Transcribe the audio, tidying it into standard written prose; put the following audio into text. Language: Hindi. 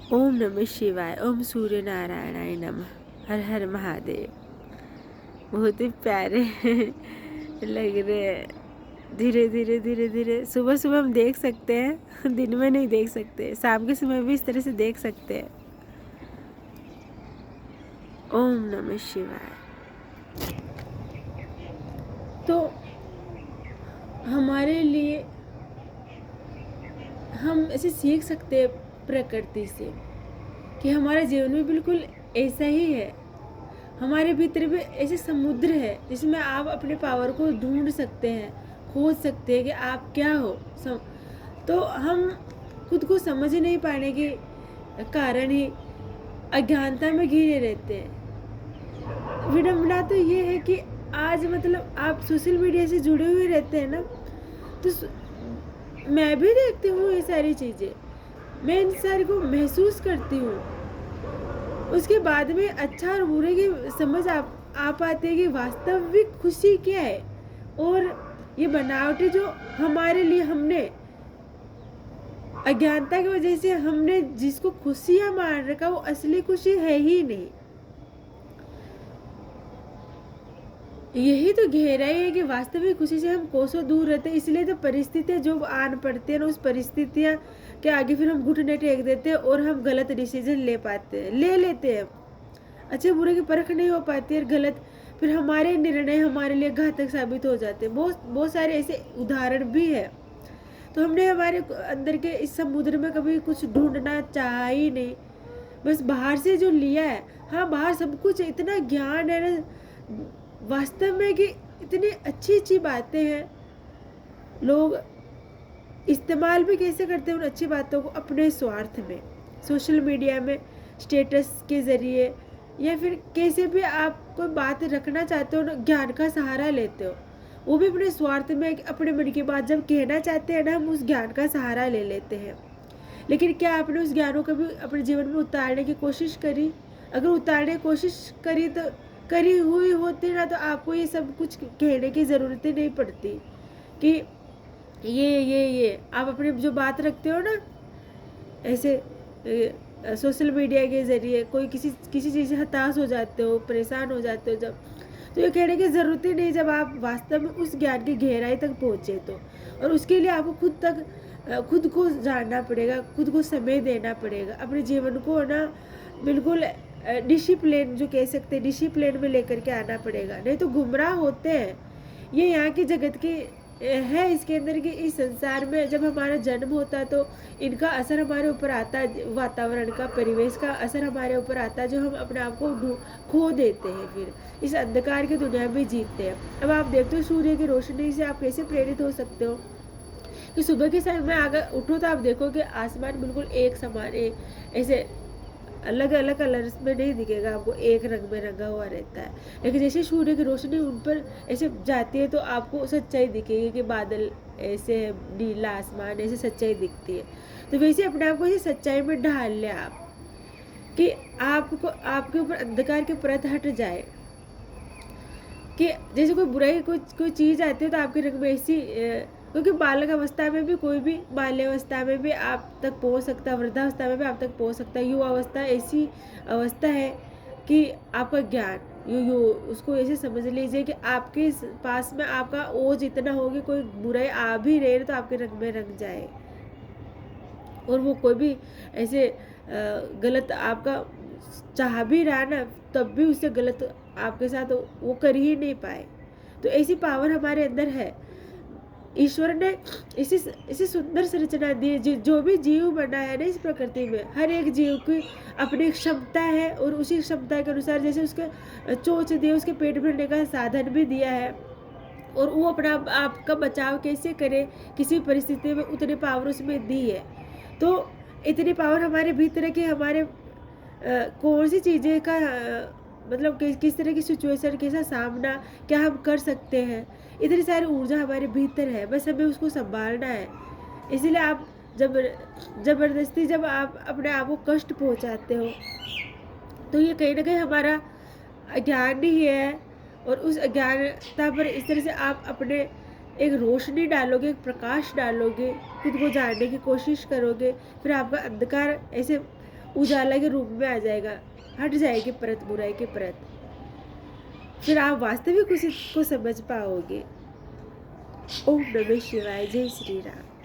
ओम नमः शिवाय। ओम सूर्य नारायणाय नमः। हर हर महादेव। बहुत ही प्यारे लग रहे हैं। धीरे धीरे धीरे धीरे सुबह सुबह हम देख सकते हैं, दिन में नहीं देख सकते, शाम के समय भी इस तरह से देख सकते हैं। ओम नमः शिवाय। तो हमारे लिए हम ऐसे सीख सकते हैं प्रकृति से कि हमारा जीवन भी बिल्कुल ऐसा ही है। हमारे भीतर भी ऐसे समुद्र है जिसमें आप अपने पावर को ढूंढ सकते हैं, खोज सकते हैं कि आप क्या हो। तो हम खुद को समझ नहीं पाने के कारण ही अज्ञानता में घिरे रहते हैं। विडम्बना तो ये है कि आज मतलब आप सोशल मीडिया से जुड़े हुए रहते हैं ना, तो मैं भी देखती हूँ ये सारी चीज़ें, मैं इन सारी को महसूस करती हूँ। उसके बाद में अच्छा और बुरे की समझ आ पाती है कि वास्तविक खुशी क्या है। और ये बनावटी जो हमारे लिए हमने अज्ञानता की वजह से हमने जिसको खुशियाँ मान रखा, वो असली खुशी है ही नहीं। यही तो गहराई है कि वास्तविक खुशी से हम कोसों दूर रहते हैं। इसलिए तो परिस्थितियाँ जो आन पड़ती है ना, उस परिस्थितियाँ के आगे फिर हम घुटने टेक देते हैं और हम गलत डिसीजन ले लेते हैं। अच्छे बुरे की परख नहीं हो पाती है, गलत फिर हमारे निर्णय हमारे लिए घातक साबित हो जाते हैं। बहुत बहुत सारे ऐसे उदाहरण भी है। तो हमने हमारे अंदर के इस समुद्र में कभी कुछ ढूंढना चाहा ही नहीं, बस बाहर से जो लिया है। हाँ, बाहर सब कुछ इतना ज्ञान है ना वास्तव में कि इतनी अच्छी अच्छी बातें हैं। लोग इस्तेमाल भी कैसे करते हैं उन अच्छी बातों को अपने स्वार्थ में, सोशल मीडिया में स्टेटस के ज़रिए, या फिर कैसे भी आप कोई बात रखना चाहते हो ना, ज्ञान का सहारा लेते हो। वो भी अपने स्वार्थ में अपने मन की बात जब कहना चाहते हैं ना, हम उस ज्ञान का सहारा ले लेते हैं। लेकिन क्या आपने उस ज्ञान को कभी अपने जीवन में उतारने की कोशिश करी? अगर उतारने की कोशिश करी तो करी हुई होती ना, तो आपको ये सब कुछ कहने की ज़रूरत ही नहीं पड़ती कि ये आप अपनी जो बात रखते हो ना ऐसे सोशल मीडिया के ज़रिए, कोई किसी किसी चीज़ से हताश हो जाते हो, परेशान हो जाते हो जब, तो ये कहने की ज़रूरत ही नहीं जब आप वास्तव में उस ज्ञान की गहराई तक पहुँचे तो। और उसके लिए आपको खुद को जानना पड़ेगा, खुद को समय देना पड़ेगा, अपने जीवन को ना बिल्कुल डिसिप्लिन जो कह सकते हैं, डिसिप्लिन में लेकर के आना पड़ेगा। नहीं तो गुमराह होते हैं। ये यहाँ की जगत की है, इसके अंदर की इस संसार में जब हमारा जन्म होता है तो इनका असर हमारे ऊपर आता है, वातावरण का, परिवेश का असर हमारे ऊपर आता है, जो हम अपने आप को खो देते हैं, फिर इस अंधकार की दुनिया में जीतते हैं। अब आप देखते हो सूर्य की रोशनी से आप कैसे प्रेरित हो सकते हो कि सुबह के समय में अगर उठो तो आप देखो कि आसमान बिल्कुल एक समान ऐसे अलग अलग कलर्स में नहीं दिखेगा आपको, एक रंग में रंगा हुआ रहता है। लेकिन जैसे सूर्य की रोशनी उन पर ऐसे जाती है तो आपको सच्चाई दिखेगी कि बादल ऐसे, नीला आसमान, ऐसे सच्चाई दिखती है। तो वैसे अपने आप को ऐसे सच्चाई में ढाल ले आप कि आपको आपके ऊपर अंधकार की परत हट जाए। कि जैसे कोई बुराई कोई चीज़ आती है तो आपके रंग में ऐसी क्योंकि बालक अवस्था में भी कोई भी, बाल्यावस्था में भी आप तक पहुंच सकता है, वृद्धावस्था में भी आप तक पहुंच सकता है। युवा अवस्था ऐसी अवस्था है कि आपका ज्ञान यू उसको ऐसे समझ लीजिए कि आपके पास में आपका ओज इतना हो कि कोई बुराई आ भी रहे तो आपके रंग में रंग जाए। और वो कोई भी ऐसे गलत आपका चाह भी रहा ना, तब भी उससे गलत आपके साथ वो कर ही नहीं पाए। तो ऐसी पावर हमारे अंदर है। ईश्वर ने इसी सुंदर संरचना दी है। जो भी जीव बना है ना इस प्रकृति में, हर एक जीव की अपनी क्षमता है, और उसी क्षमता के अनुसार जैसे उसके चोंच दिए, उसके पेट भरने का साधन भी दिया है, और वो अपना आपका बचाव कैसे करे किसी परिस्थिति में, उतनी पावर उसमें दी है। तो इतनी पावर हमारे भीतर है कि हमारे कौन सी चीज़ें का मतलब किस तरह की सिचुएशन, कैसा सामना क्या हम कर सकते हैं, इतनी सारी ऊर्जा हमारे भीतर है, बस हमें उसको संभालना है। इसीलिए आप ज़बरदस्ती जब आप अपने आप को कष्ट पहुंचाते हो तो ये कहीं ना कहीं हमारा अज्ञान ही है। और उस अज्ञानता पर इस तरह से आप अपने एक रोशनी डालोगे, एक प्रकाश डालोगे, खुद को जानने की कोशिश करोगे, फिर आपका अंधकार ऐसे उजाला के रूप में आ जाएगा, हट जाएगी परत, बुराई की परत। फिर आप वास्तविक खुशी को समझ पाओगे। ओम नमः शिवाय। जय श्री राम।